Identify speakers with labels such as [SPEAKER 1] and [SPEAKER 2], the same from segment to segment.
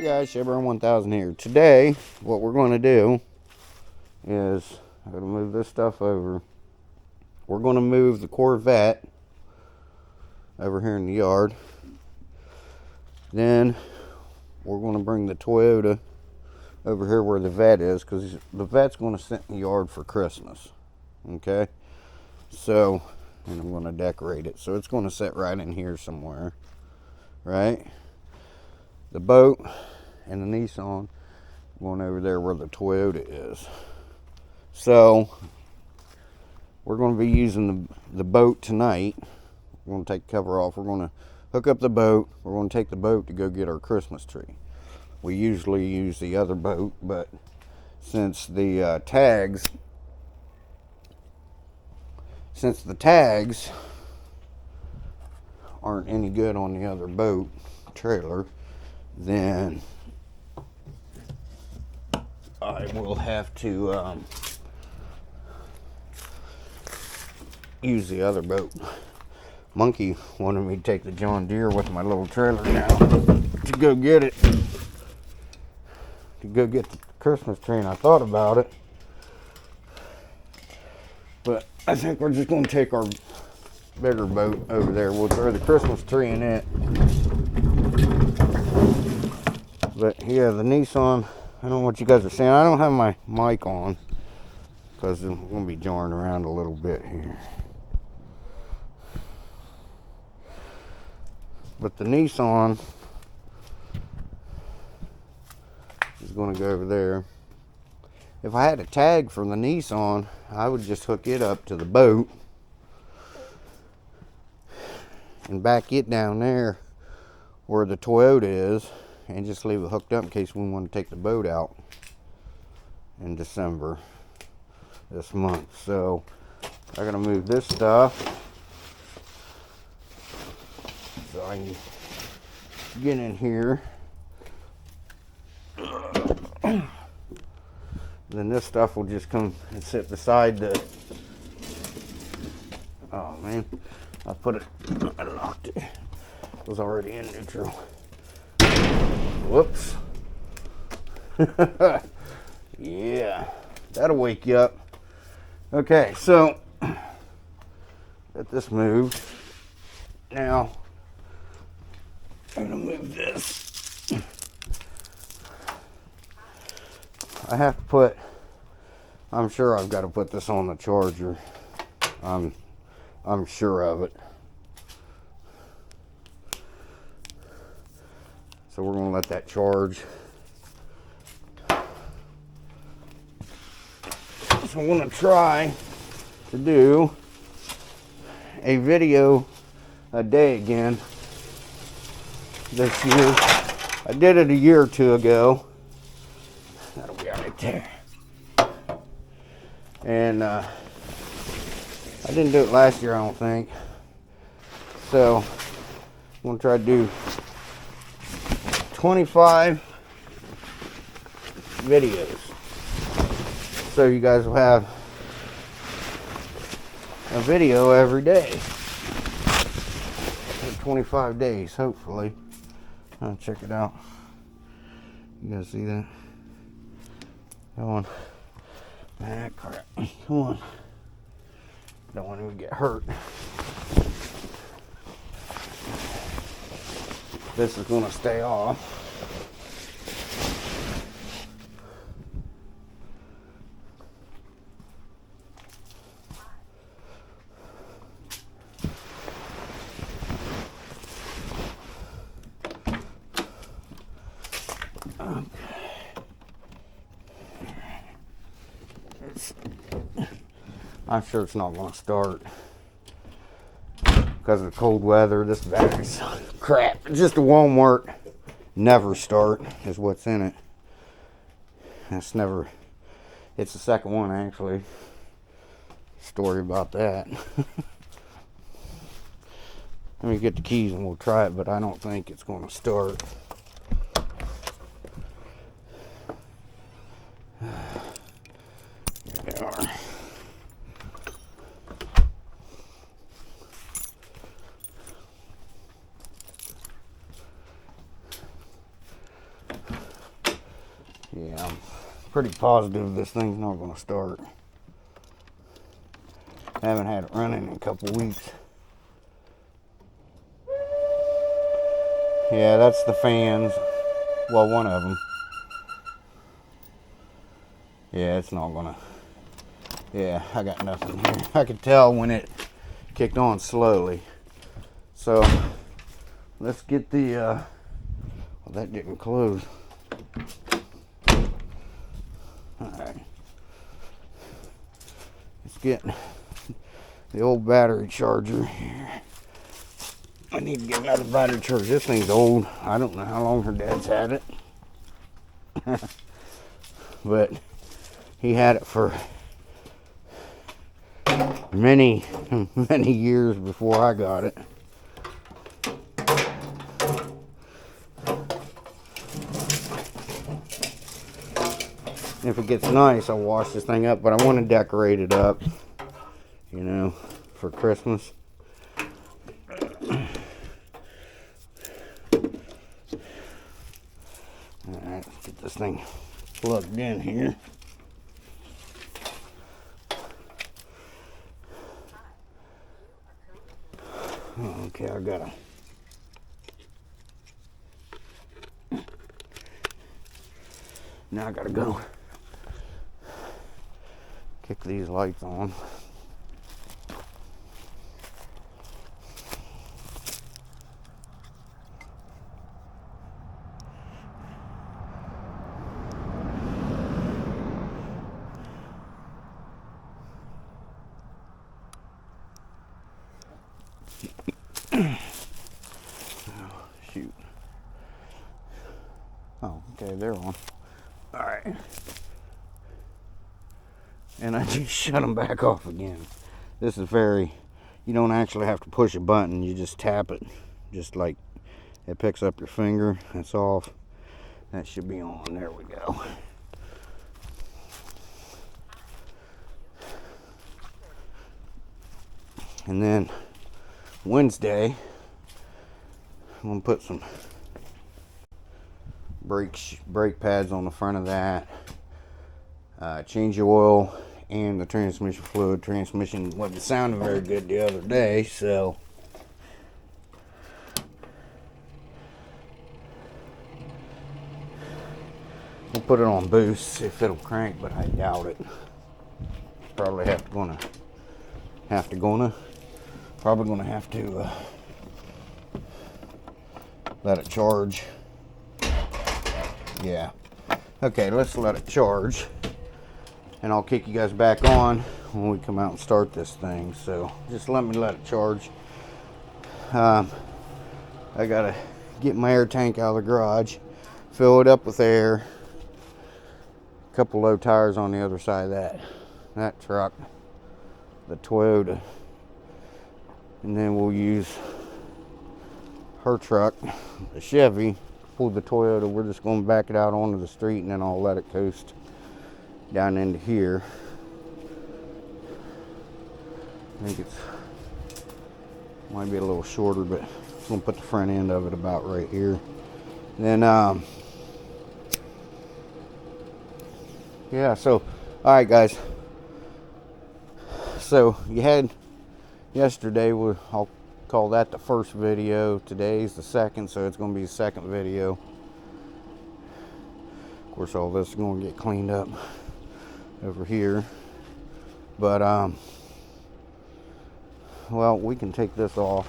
[SPEAKER 1] guys, Chevron 1000 here. Today, what we're going to do is, I'm going to move this stuff over. We're going to move the Corvette over here in the yard. Then, we're going to bring the Toyota over here where the vet is, because the vet's going to sit in the yard for Christmas. Okay? So, and I'm going to decorate it. So, it's going to sit right in here somewhere. Right? The boat and the Nissan going over there where the Toyota is. So we're going to be using the boat tonight. We're going to take the cover off. We're going to hook up the boat. We're going to take the boat to go get our Christmas tree. We usually use the other boat, but since the tags aren't any good on the other boat trailer, then I will have to use the other boat. Monkey wanted me to take the John Deere with my little trailer now to go get it, to go get the Christmas tree, and I thought about it, but I think we're just going to take our bigger boat over there. We'll throw the Christmas tree in it. But yeah, the Nissan, I don't know what you guys are saying. I don't have my mic on because I'm going to be jarring around a little bit here. But the Nissan is going to go over there. If I had a tag from the Nissan, I would just hook it up to the boat and back it down there where the Toyota is, and just leave it hooked up in case we want to take the boat out in December this month. So I'm gonna move this stuff so I can get in here. Then this stuff will just come and sit beside the, oh man, I locked it. It was already in neutral. Whoops. Yeah, that'll wake you up. Okay, so let this move. Now I'm gonna move this. I have to put, I'm sure I've got to put this on the charger. I'm sure of it. So we're going to let that charge. So I'm going to try to do a video a day again this year. I did it a year or two ago. That'll be right there. And I didn't do it last year, I don't think. So I'm going to try to do 25 videos, so you guys will have a video every day for 25 days, hopefully. I'll check it out. You guys see that? Come on. Ah, crap. Come on. Don't want him to get hurt. This is going to stay off. Okay. I'm sure it's not going to start because of the cold weather. This battery's crap. Just a Walmart never start is what's in it. It's the second one actually. Story about that. Let me get the keys and we'll try it, but I don't think it's going to start. There they are. Yeah, I'm pretty positive this thing's not going to start. Haven't had it running in a couple weeks. Yeah, that's the fans. Well, one of them. Yeah, it's not gonna. Yeah, I got nothing here. I could tell when it kicked on slowly. So let's get the. Well, that didn't close. All right. Let's get the old battery charger here. I need to get another battery charger. This thing's old. I don't know how long her dad's had it. But he had it for many, many years before I got it. If it gets nice, I'll wash this thing up, but I want to decorate it up, you know, for Christmas. Alright, let's get this thing plugged in here. Okay, I gotta. Now I gotta go kick these lights on. Oh, shoot. Oh, okay, they're on. All right. And I just shut them back off again. This is very, you don't actually have to push a button, you just tap it. Just like it picks up your finger, that's off. That should be on, there we go. And then Wednesday, I'm gonna put some brake pads on the front of that. Change the oil and the transmission fluid. Transmission wasn't sounding very good the other day, so we'll put it on boost, see if it'll crank, but I doubt it. Probably gonna have to let it charge. Yeah. Okay, let's let it charge. And I'll kick you guys back on when we come out and start this thing. So just let it charge. I gotta get my air tank out of the garage, fill it up with air. A couple low tires on the other side of that truck, the Toyota. And then we'll use her truck, the Chevy, pull the Toyota. We're just going to back it out onto the street, and then I'll let it coast down into here. I think might be a little shorter, but I'm going to put the front end of it about right here. Then yeah, so all right guys, so you had yesterday, I'll call that the first video. Today's the second, so it's going to be the second video. Of course, all this is going to get cleaned up over here, but well, we can take this off.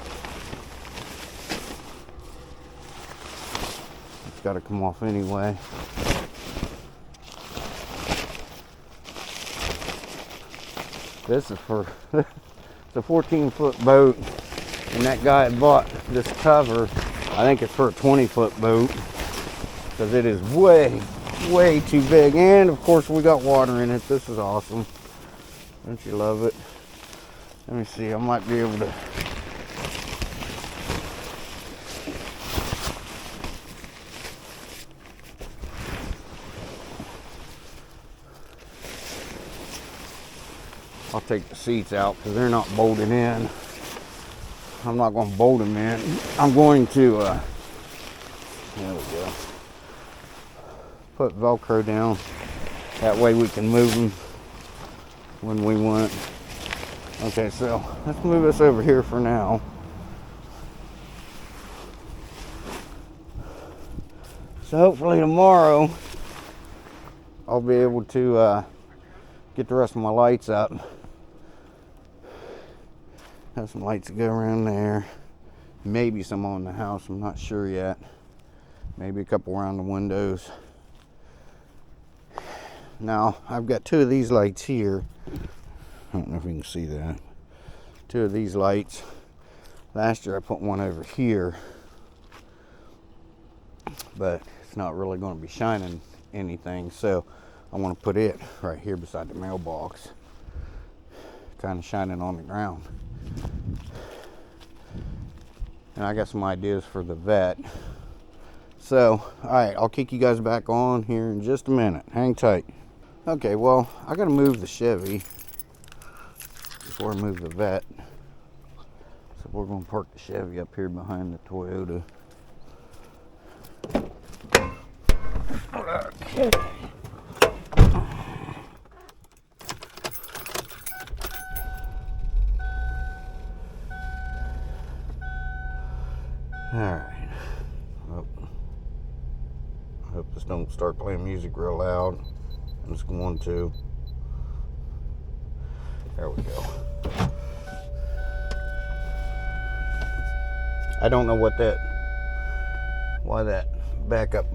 [SPEAKER 1] It's got to come off anyway. This is for it's a 14-foot boat, and that guy had bought this cover. I think it's for a 20-foot boat because it is way too big. And of course, we got water in it. This is awesome. Don't you love it? Let me see. I might be able to. I'll take the seats out because they're not bolted in. I'm not going to bolt them in. I'm going to, there we go. put Velcro down. That way we can move them when we want. Okay, so let's move this over here for now. So hopefully tomorrow I'll be able to get the rest of my lights up. Have some lights that go around there. Maybe some on the house, I'm not sure yet. Maybe a couple around the windows. Now, I've got two of these lights here. I don't know if you can see that. Two of these lights. Last year I put one over here, but it's not really going to be shining anything, so I want to put it right here beside the mailbox, kind of shining on the ground. And I got some ideas for the vet. So, alright, I'll kick you guys back on here in just a minute. Hang tight. Okay, well, I gotta move the Chevy before I move the vet. So we're gonna park the Chevy up here behind the Toyota. Okay. Alright. Oh. I hope this don't start playing music real loud. It's going to. There we go. I don't know why that backup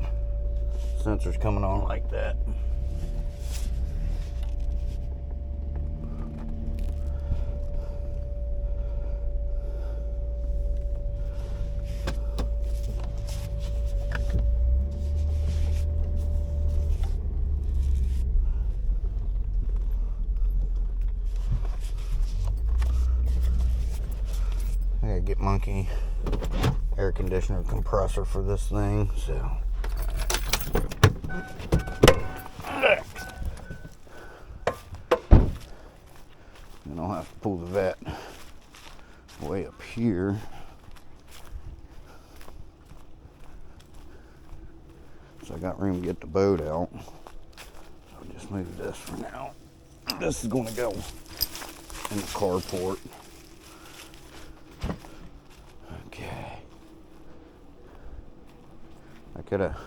[SPEAKER 1] sensor's coming on like that. I gotta get Monkey air conditioner compressor for this thing, so. Then I'll have to pull the vet way up here. So I got room to get the boat out. I'll just move this for now. This is gonna go in the carport. Okay. I could have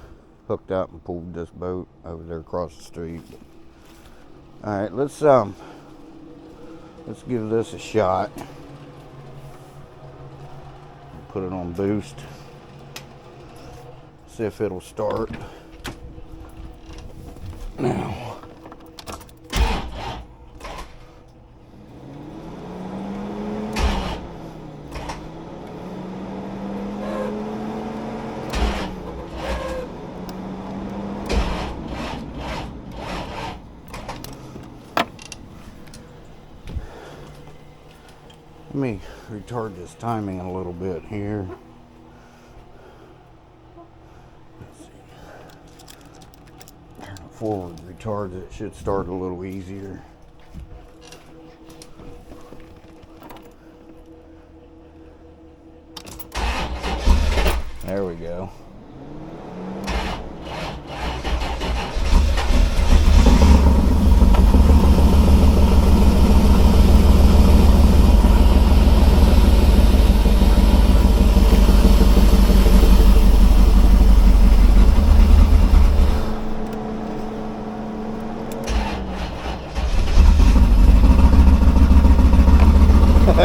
[SPEAKER 1] hooked up and pulled this boat over there across the street. All right, let's give this a shot. Put it on boost. See if it'll start. Now. Let me retard this timing a little bit here. Let's see. Turn it forward, retard it. It should start a little easier. There we go.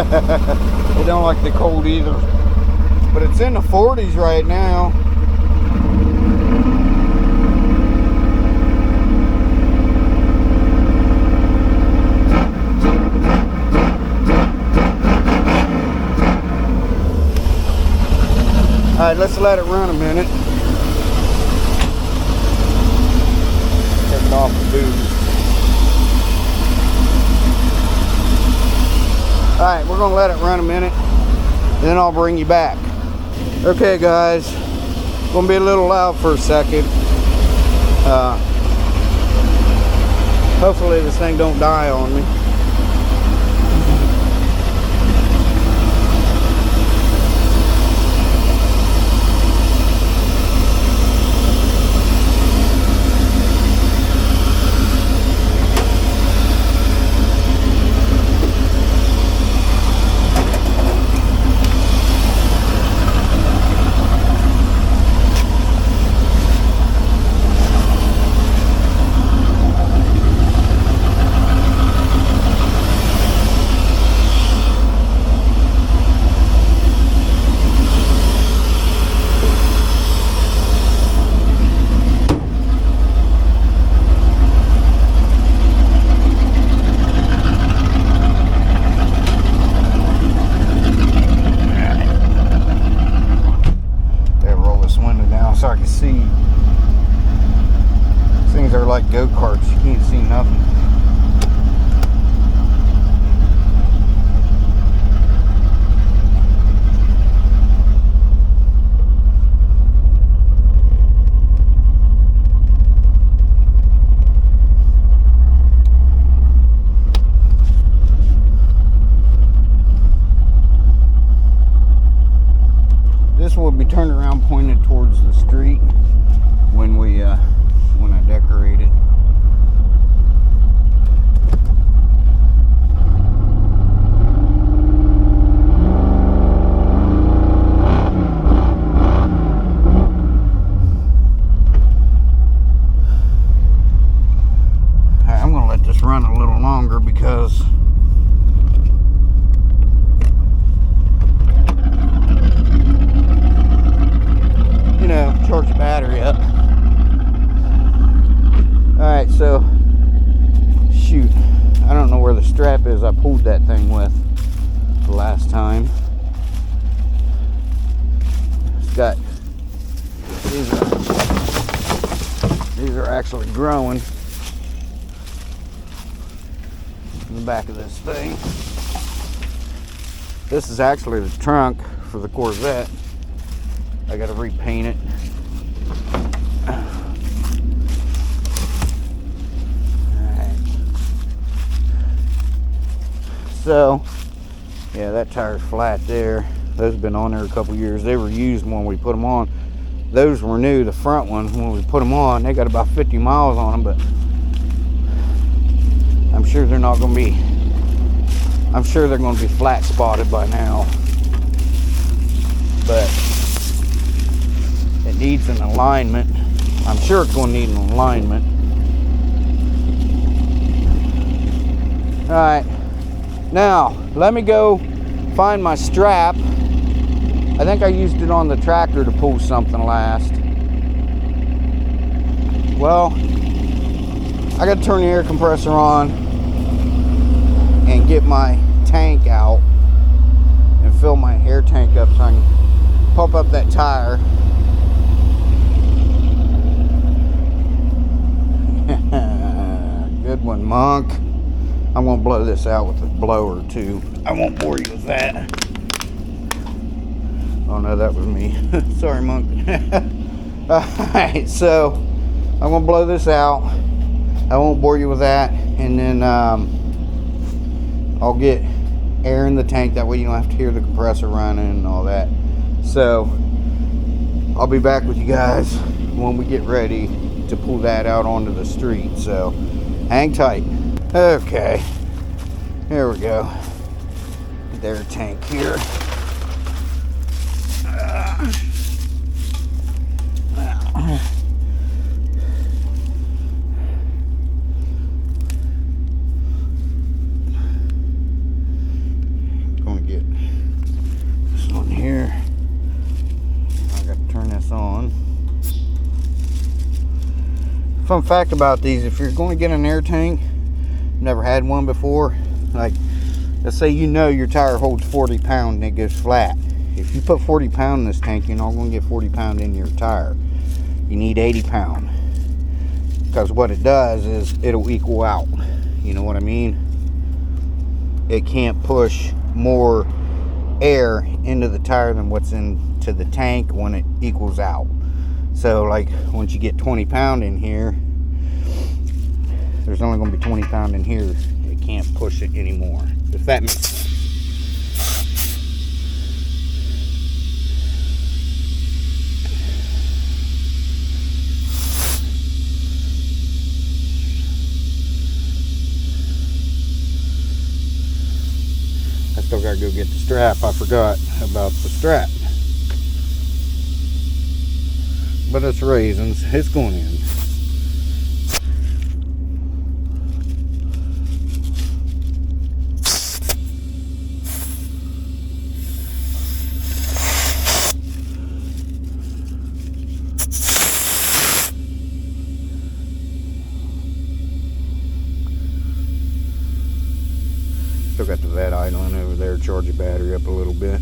[SPEAKER 1] They don't like the cold either, but it's in the 40s right now. All right, let's let it run a minute. Take it off the booze. All right, we're gonna let it run a minute, and then I'll bring you back. Okay, guys, gonna be a little loud for a second. Hopefully this thing don't die on me. like go-karts. You can't see nothing. This will be turned around, pointed towards the street when I decorate it. I'm gonna let this run a little longer because charge the battery up. Alright, so shoot, I don't know where the strap is I pulled that thing with the last time. It's got these are actually growing in the back of this thing. This is actually the trunk for the Corvette. I gotta repaint it. Alright. So, yeah, that tire's flat there. Those have been on there a couple years. They were used when we put them on. Those were new, the front ones, when we put them on. They got about 50 miles on them, but I'm sure they're not gonna be, I'm sure they're gonna be flat spotted by now. But it needs an alignment. I'm sure it's going to need an alignment. Alright, now let me go find my strap. I think I used it on the tractor to pull something last. Well, I got to turn the air compressor on and get my tank out and fill my air tank up so I can pump up that tire. Good one, Monk. I'm gonna blow this out with a blower too. I won't bore you with that. Oh no, that was me. Sorry, Monk. Alright, so I'm gonna blow this out. I won't bore you with that, and then I'll get air in the tank. That way you don't have to hear the compressor running and all that. So I'll be back with you guys when we get ready to pull that out onto the street. So hang tight. Okay, here we go. Their tank here. Gonna get this on here. I got to turn this on. Fun fact about these, if you're going to get an air tank, never had one before, like let's say your tire holds 40 pounds and it goes flat. If you put 40 pounds in this tank, you're not going to get 40 pounds in your tire. You need 80 pounds, because what it does is it'll equal out. You know what I mean? It can't push more air into the tire than what's into the tank when it equals out. So like once you get 20 pounds in here, there's only going to be 20 pounds in here. It can't push it anymore, if that makes sense. I still got to go get the strap. I forgot about the strap. But it's raisins. It's going in. Still got the vat idling over there. Charge the battery up a little bit.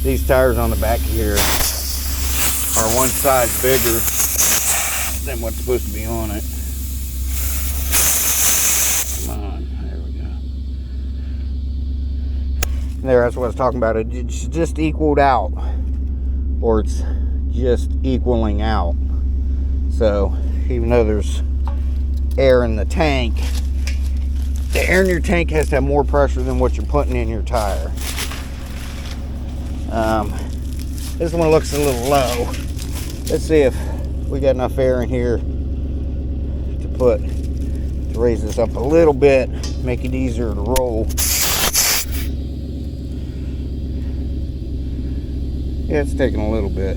[SPEAKER 1] These tires on the back here are one size bigger than what's supposed to be on it. Come on, there we go. There, that's what I was talking about. It's just equaled out, or it's just equaling out. So even though there's air in the tank, the air in your tank has to have more pressure than what you're putting in your tire. This one looks a little low. Let's see if we got enough air in here to raise this up a little bit, make it easier to roll. Yeah, it's taking a little bit.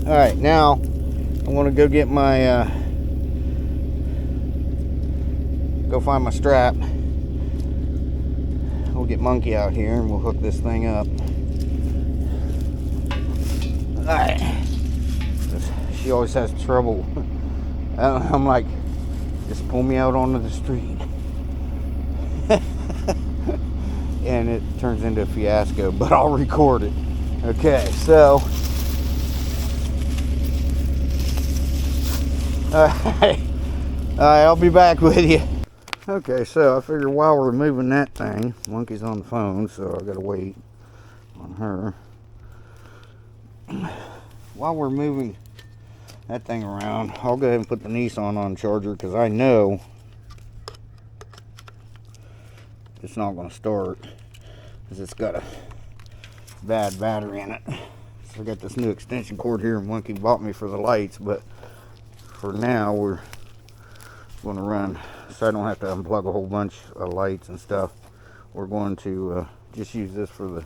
[SPEAKER 1] All right, now I want to go get my go find my strap. We'll get Monkey out here and we'll hook this thing up. All right. She always has trouble. I'm like, just pull me out onto the street. And it turns into a fiasco, but I'll record it. Okay, so Alright, I'll be back with you. Okay, so I figure while we're moving that thing, Monkey's on the phone, so I gotta wait on her. While we're moving that thing around, I'll go ahead and put the Nissan on charger because I know it's not going to start because it's got a bad battery in it. So I got this new extension cord here, and Monkey bought me for the lights, but for now we're going to run, so I don't have to unplug a whole bunch of lights and stuff. We're going to just use this for the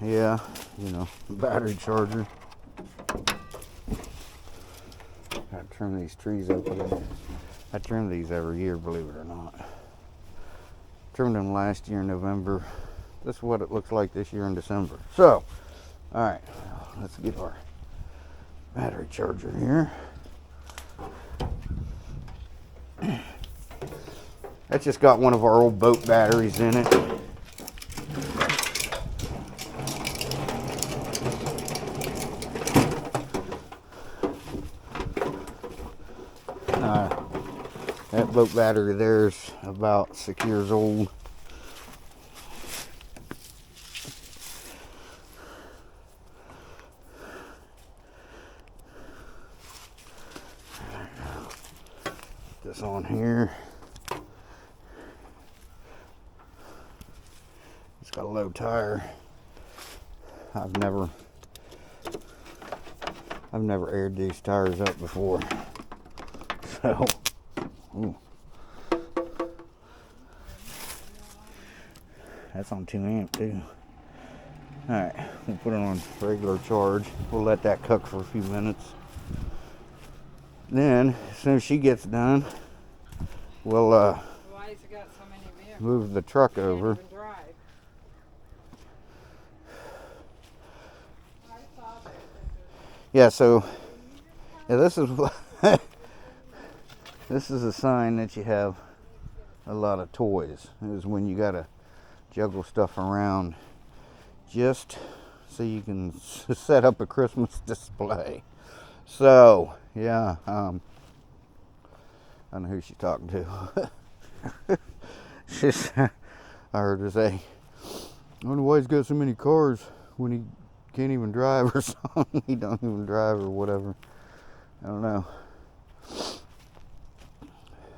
[SPEAKER 1] yeah, you know, battery charger. I trim these trees up. I trim these every year, believe it or not. Trimmed them last year in November. This is what it looks like this year in December. So, all right, let's get our battery charger here. That's just got one of our old boat batteries in it. That boat battery there's about 6 years old. This on here. It's got a low tire. I've never aired these tires up before. So, ooh. That's on 2 amp too. Alright, we'll put it on regular charge. We'll let that cook for a few minutes. Then, as soon as she gets done, we'll move the truck over. Yeah, so yeah, this is this is a sign that you have a lot of toys. It is when you gotta juggle stuff around just so you can set up a Christmas display. So yeah, I don't know who she's talking to. I heard her say, I wonder why he's got so many cars when he can't even drive or something. He don't even drive or whatever. I don't know.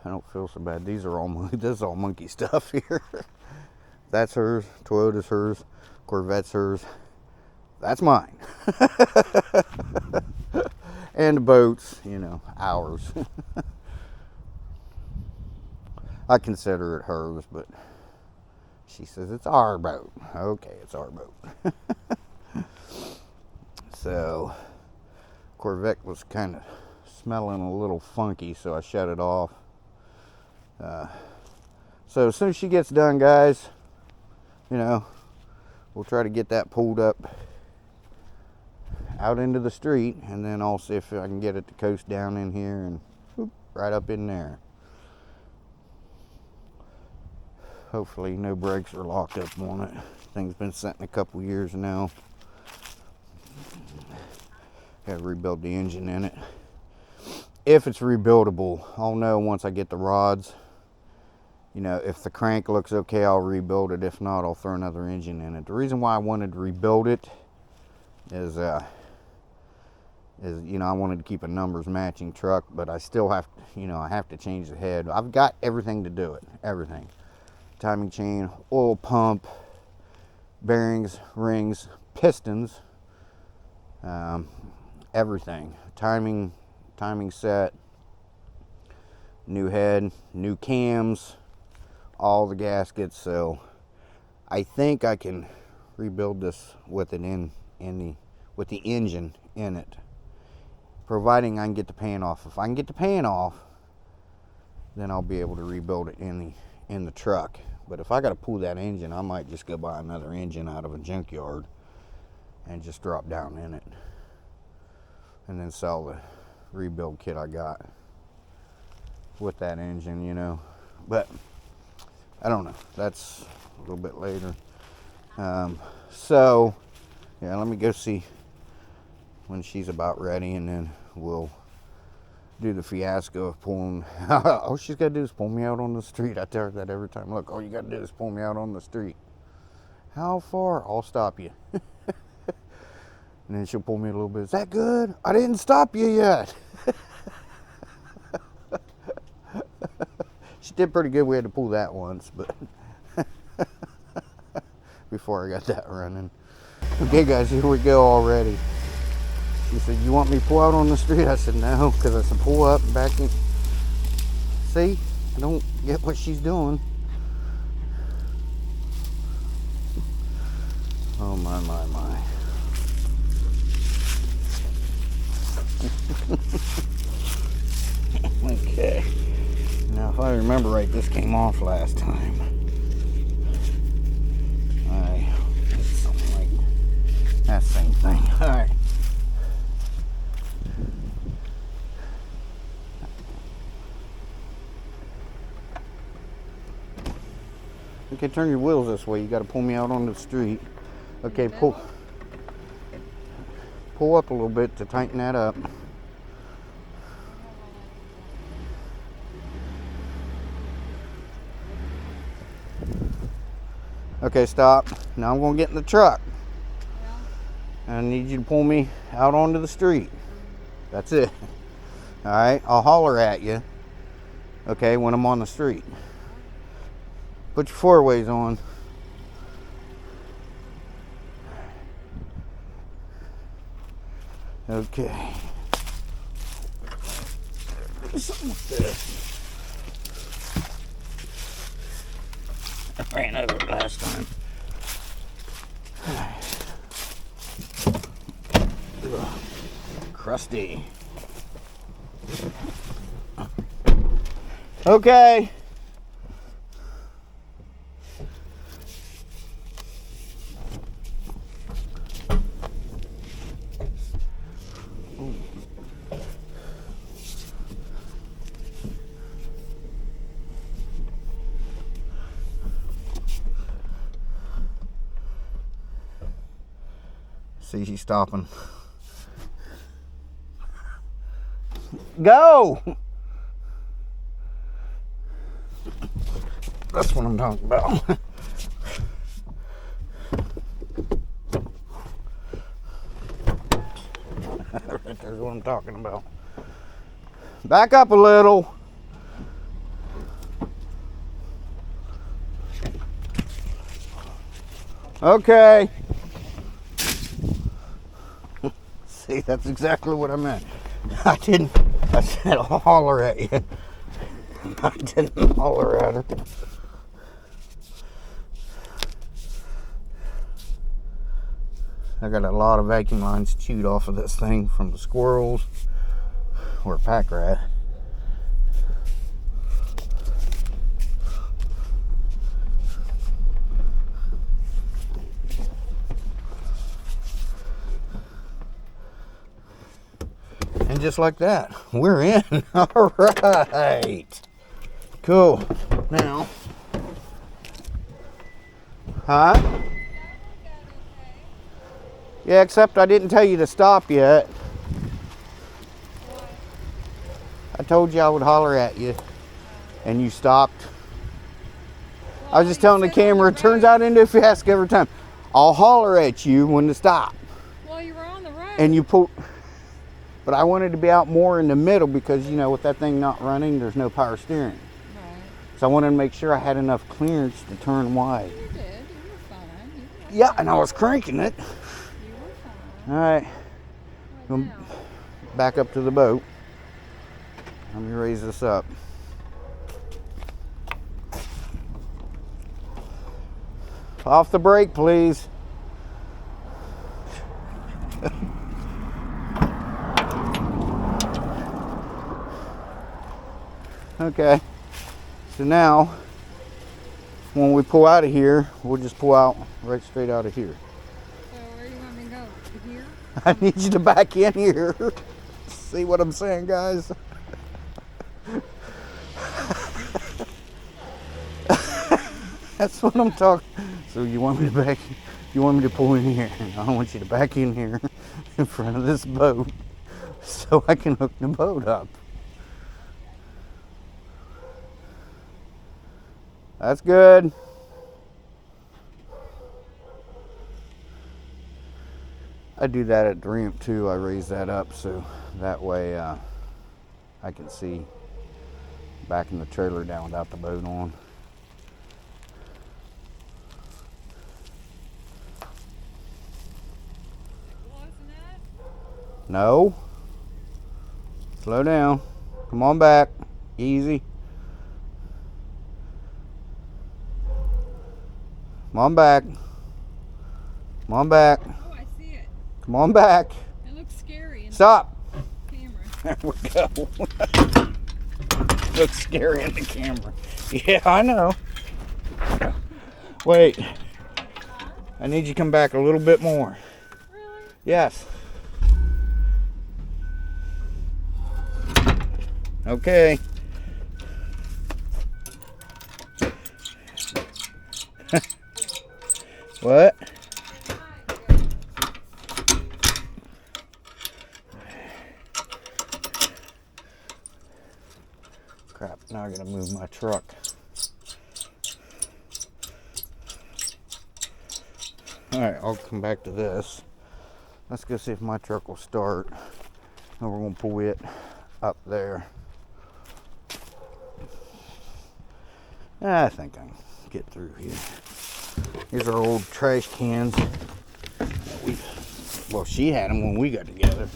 [SPEAKER 1] I don't feel so bad. These are all this is all Monkey stuff here. That's hers. Toyota's hers. Corvette's hers. That's mine. And the boats, you know, ours. I consider it hers, but she says it's our boat. Okay, it's our boat. So, Corvette was kind of smelling a little funky, so I shut it off. So as soon as she gets done, guys, you know, we'll try to get that pulled up out into the street, and then I'll see if I can get it to coast down in here and whoop, right up in there. Hopefully no brakes are locked up on it. Thing's been sitting a couple years now. Got to rebuild the engine in it. If it's rebuildable, I'll know once I get the rods. You know, if the crank looks okay, I'll rebuild it. If not, I'll throw another engine in it. The reason why I wanted to rebuild it is you know, I wanted to keep a numbers matching truck, but I still have to, you know, I have to change the head. I've got everything to do it, everything. Timing chain, oil pump, bearings, rings, pistons, everything. Timing set, new head, new cams, all the gaskets. So I think I can rebuild this with it with the engine in it, providing I can get the pan off. If I can get the pan off, then I'll be able to rebuild it in the truck. But if I got to pull that engine, I might just go buy another engine out of a junkyard and just drop down in it, and then sell the rebuild kit I got with that engine, you know. But I don't know, that's a little bit later. So yeah, let me go see when she's about ready, and then we'll do the fiasco of pulling. All she's got to do is pull me out on the street. I tell her that every time. Look, all you got to do is pull me out on the street. How far? I'll stop you. And then she'll pull me a little bit. Is that good? I didn't stop you yet. She did pretty good. We had to pull that once, but before I got that running. Okay guys, here we go already. She said, you want me to pull out on the street? I said, no, because I said, pull up and back in. See, I don't get what she's doing. Oh my, my, my. Okay. Now, if I remember right, this came off last time. Something like that same thing. All right. Okay, turn your wheels this way. You got to pull me out on the street. Okay, pull up a little bit to tighten that up. Okay, stop. Now I'm going to get in the truck. I need you to pull me out onto the street. That's it. All right, I'll holler at you, okay, when I'm on the street. Put your four-ways on. Okay. Something like this. I ran over it last time. Ugh, crusty. Okay. See, she's stopping. Go! That's what I'm talking about. Right there's what I'm talking about. Back up a little. Okay. See, that's exactly what I meant. I said I'll holler at you. I didn't holler at her. I got a lot of vacuum lines chewed off of this thing from the squirrels or a pack rat. just like that. We're in. All right. Cool. Now. Huh? Yeah, except I didn't tell you to stop yet. I told you I would holler at you, and you stopped. I was just telling the camera, it turns out into a fiasco every time. I'll holler at you when to stop.
[SPEAKER 2] Well, you were on the road.
[SPEAKER 1] And you pull. But I wanted to be out more in the middle because, you know, with that thing not running, there's no power steering.
[SPEAKER 2] Right.
[SPEAKER 1] So I wanted to make sure I had enough clearance to turn wide.
[SPEAKER 2] You did. You were fine.
[SPEAKER 1] Yeah, and I was cranking it.
[SPEAKER 2] You were fine.
[SPEAKER 1] All right.
[SPEAKER 2] What now?
[SPEAKER 1] Back up to the boat. Let me raise this up. Off the brake, please. Okay. So now, when we pull out of here, we'll just pull out right straight out of here.
[SPEAKER 2] So where do you want me to go? To here?
[SPEAKER 1] I need you to back in here. See what I'm saying, guys? That's what I'm talking. So you want me to back? You want me to pull in here? I want you to back in here in front of this boat so I can hook the boat up. That's good. I do that at the ramp too. I raise that up so that way I can see backing the trailer down without the boat on. No. Slow down. Come on back. Easy. Come on back. Come on back.
[SPEAKER 2] Oh, I see it.
[SPEAKER 1] Come on back.
[SPEAKER 2] It looks scary.
[SPEAKER 1] Stop.
[SPEAKER 2] Camera.
[SPEAKER 1] There we go. Looks scary in the camera. Yeah, I know. Wait. I need you to come back a little bit more.
[SPEAKER 2] Really?
[SPEAKER 1] Yes. Okay. What? Crap, now I gotta move my truck. Alright, I'll come back to this. Let's go see if my truck will start. And we're gonna pull it up there. I think I can get through here. These are old trash cans. Well, she had them when we got together.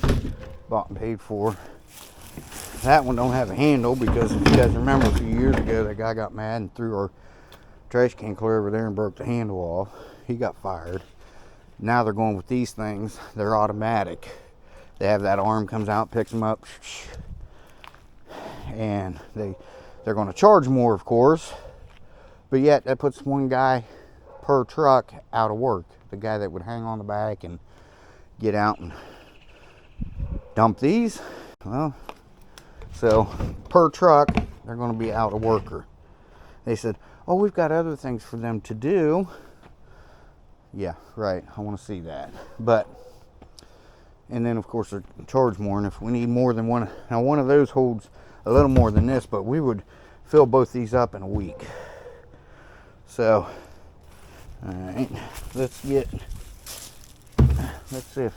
[SPEAKER 1] Bought and paid for. That one don't have a handle because if you guys remember a few years ago, that guy got mad and threw our trash can clear over there and broke the handle off. He got fired. Now they're going with these things. They're automatic. They have that arm comes out, picks them up, and they're going to charge more, of course. But yet that puts one guy per truck out of work. The guy that would hang on the back and get out and dump these. Well, so per truck, they're going to be out of worker. They said, oh, we've got other things for them to do. Yeah, right. I want to see that. But, and then of course they're charged more. And if we need more than one, now one of those holds a little more than this, but we would fill both these up in a week. So, all right, let's see if,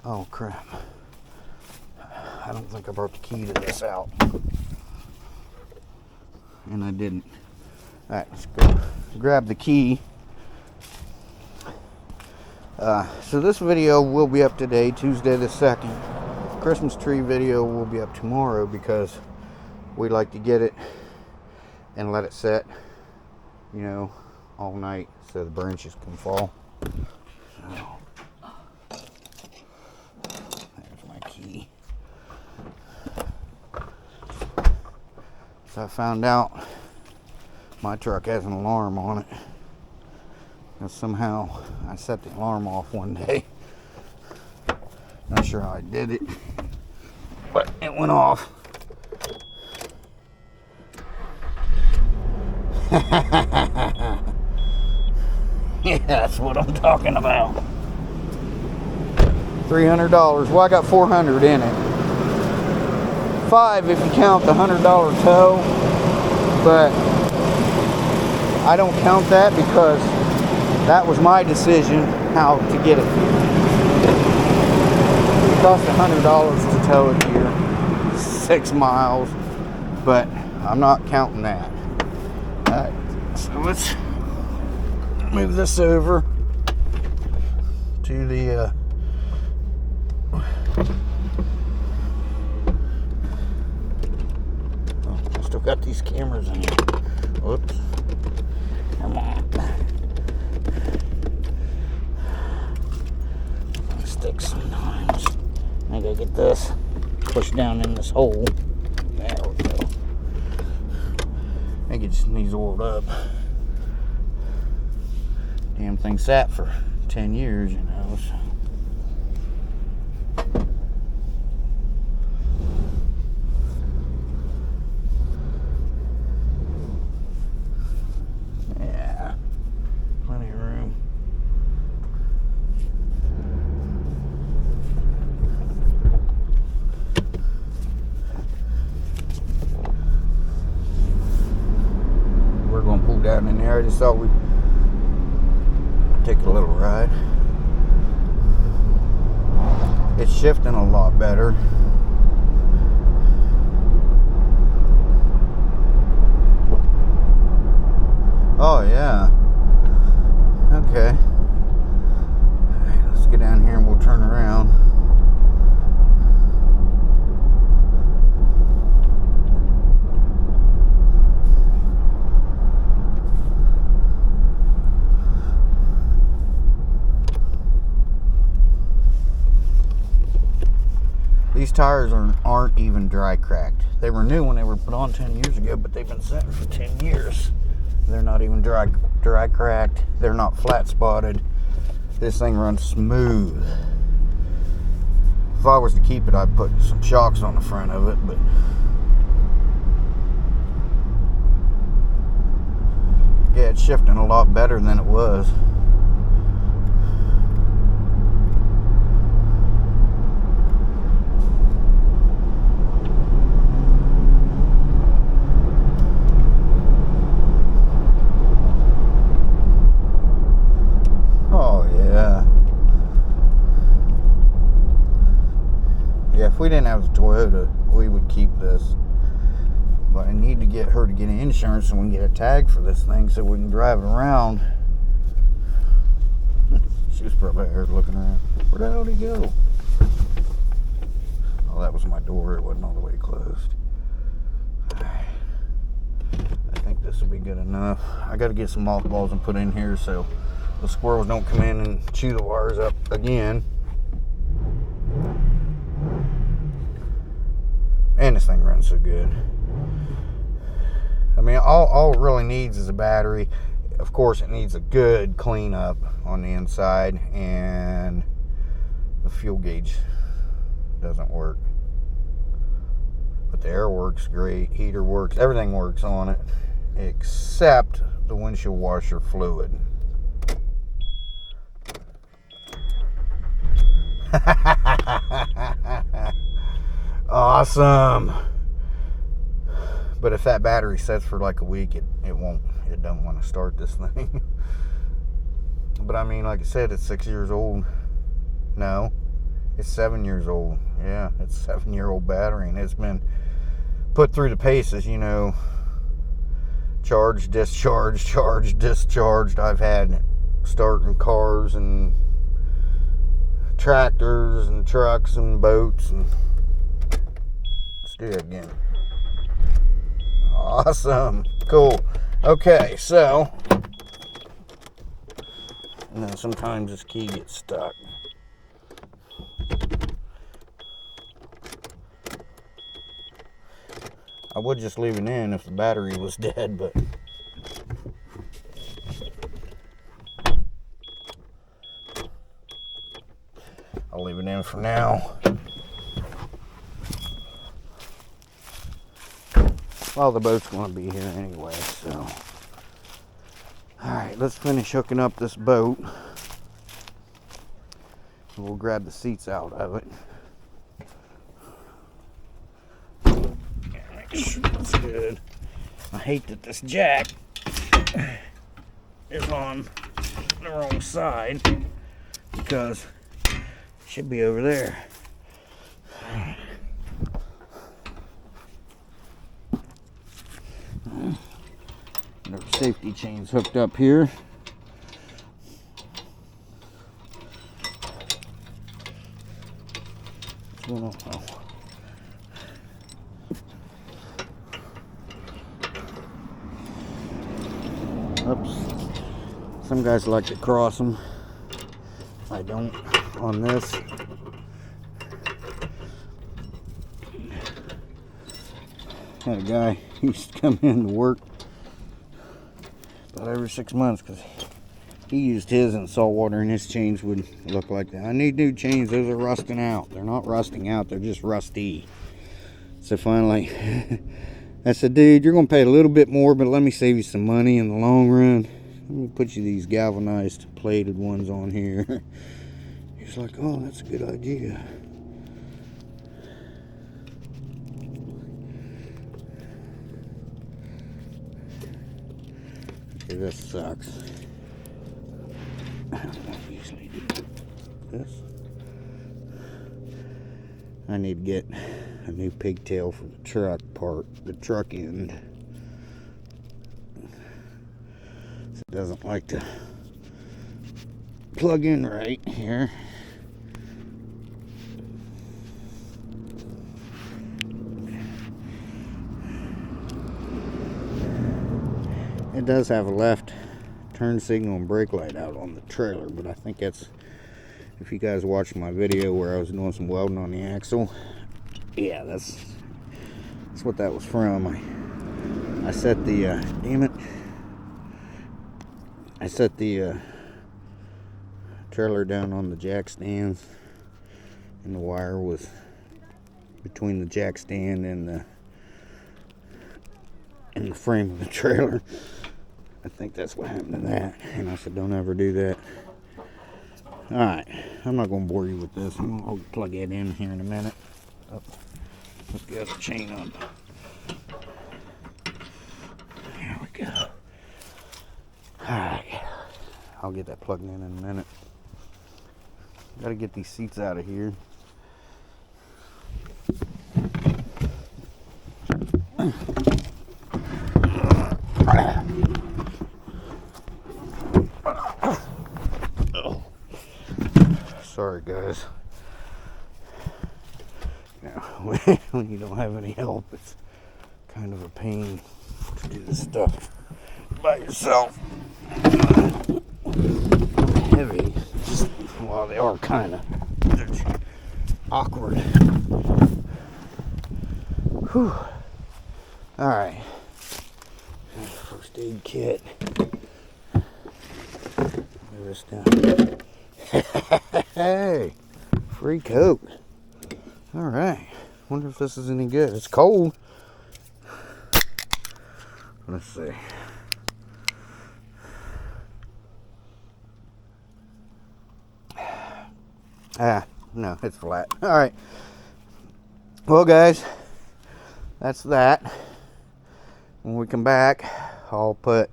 [SPEAKER 1] oh crap. I don't think I brought the key to this out. And I didn't. All right, let's go grab the key. So this video will be up today, Tuesday the 2nd. Christmas tree video will be up tomorrow because we like to get it and let it set, you know, all night so the branches can fall. So, there's my key. So I found out my truck has an alarm on it. And somehow I set the alarm off one day. Not sure how I did it. but it went off. Yeah, that's what I'm talking about. $300. Well, I got $400 in it. $5 if you count the $100 tow, but I don't count that because that was my decision how to get it. It cost $100 to tow it here, 6 miles, but I'm not counting that. Alright, so let's move this over to the still got these cameras in here. Whoops. Come on. Stick sometimes. I gotta get this pushed down in this hole. There we go. I think it just needs oiled up. Damn thing sat for 10 years, you know. So. Yeah, plenty of room. We're gonna pull down in there. I just thought we'd take a little ride. It's shifting a lot better. Oh yeah. Okay. Alright, let's get down here and we'll turn around. These tires aren't even dry cracked. They were new when they were put on 10 years ago, but they've been sitting for 10 years. They're not even dry cracked. They're not flat spotted. This thing runs smooth. If I was to keep it, I'd put some shocks on the front of it, but yeah, it's shifting a lot better than it was. If we didn't have the Toyota, we would keep this. But I need to get her to get insurance so we can get a tag for this thing so we can drive it around. She was probably here looking around. Where the hell did he go? Oh, that was my door. It wasn't all the way closed. I think this will be good enough. I got to get some mothballs and put in here so the squirrels don't come in and chew the wires up again. And this thing runs so good. I mean, all it really needs is a battery. Of course, it needs a good cleanup on the inside, and the fuel gauge doesn't work. But the air works great, heater works, everything works on it, except the windshield washer fluid. Awesome. But if that battery sets for like a week, it don't want to start this thing. But I mean, like I said, it's 6 years old. No, it's 7 years old. Yeah, it's a 7-year-old battery, and it's been put through the paces, you know. Charged, discharged, charged, discharged. I've had starting cars and tractors and trucks and boats, and let's do it again. Awesome. Cool. Okay, so and then sometimes this key gets stuck. I would just leave it in if the battery was dead, but I'll leave it in for now. Well, the boat's going to be here anyway, so. Alright, let's finish hooking up this boat. We'll grab the seats out of it. That's good. I hate that this jack is on the wrong side because it should be over there. Our safety chain's hooked up here. What's going on? Oh. Oops. Some guys like to cross them. I don't on this. Had a guy who used to come in to work about every 6 months because he used his in salt water and his chains would look like that. I need new chains. Those are rusting out. They're not rusting out. They're just rusty. So finally, I said, dude, you're going to pay a little bit more, but let me save you some money in the long run. Let me put you these galvanized plated ones on here. He's like, oh, that's a good idea. Okay, this sucks. I don't usually do this. I need to get a new pigtail for the truck part, the truck end. It doesn't like to plug in right here. It does have a left turn signal and brake light out on the trailer, but I think that's, if you guys watched my video where I was doing some welding on the axle, yeah, that's what that was from. I set the damn it, I set the trailer down on the jack stands, and the wire was between the jack stand and the frame of the trailer. I think that's what happened to that. And I said, don't ever do that. Alright, I'm not going to bore you with this. I'll plug it in here in a minute. Oh, let's get the chain on. There we go. Alright, I'll get that plugged in a minute. Got to get these seats out of here. Sorry guys. Now, when you don't have any help, it's kind of a pain to do this stuff by yourself. Heavy, just, well, they are kind of awkward. Whew. All right, first aid kit. Move this down. Hey, free Coke. All right. Wonder if this is any good. It's cold. Let's see. No, it's flat. All right. Well, guys, that's that. When we come back, I'll put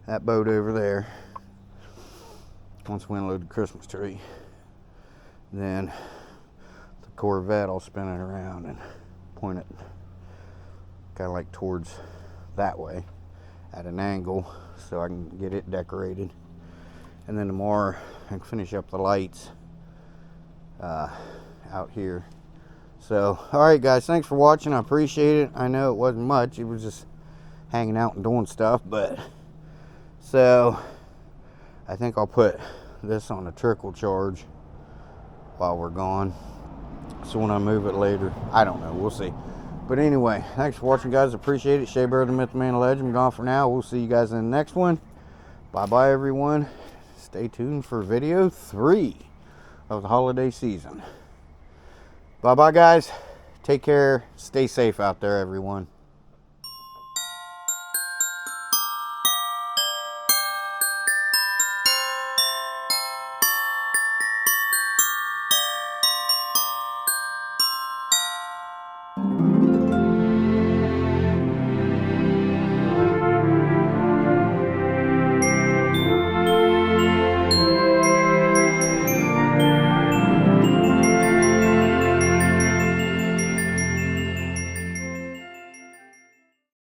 [SPEAKER 1] that boat over there. Once we unload the Christmas tree, then the Corvette, I'll spin it around and point it kind of like towards that way at an angle so I can get it decorated. And then tomorrow I can finish up the lights out here. So, alright guys, thanks for watching. I appreciate it. I know it wasn't much. It was just hanging out and doing stuff, but so I think I'll put this on a trickle charge while we're gone. So when I move it later, I don't know. We'll see. But anyway, thanks for watching, guys. Appreciate it. Shea Bear, the Myth, Man, the Legend. I'm gone for now. We'll see you guys in the next one. Bye-bye, everyone. Stay tuned for video 3 of the holiday season. Bye-bye, guys. Take care. Stay safe out there, everyone.